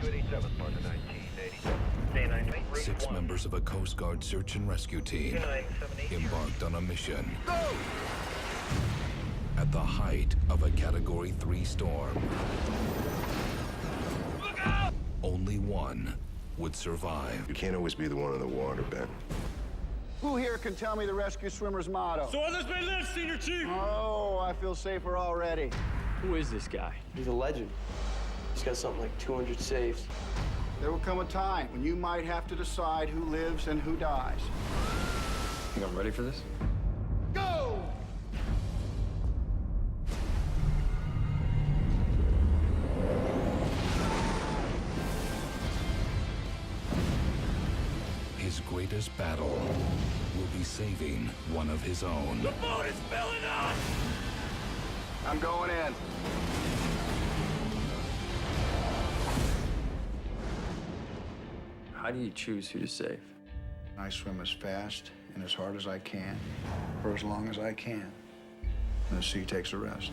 287, Martha 1987. 6 members of a Coast Guard search and rescue team embarked on a mission at the height of a Category 3 storm. Look out! Only one would survive. You can't always be the one in the water, Ben. Who here can tell me the rescue swimmer's motto? So others may live, Senior Chief! Oh, I feel safer already. Who is this guy? He's a legend. He's got something like 200 saves. There will come a time when you might have to decide who lives and who dies. Think I'm ready for this? Go! His greatest battle will be saving one of his own. The boat is filling up! I'm going in. How do you choose who to save? I swim as fast and as hard as I can, for as long as I can. And the sea takes the rest.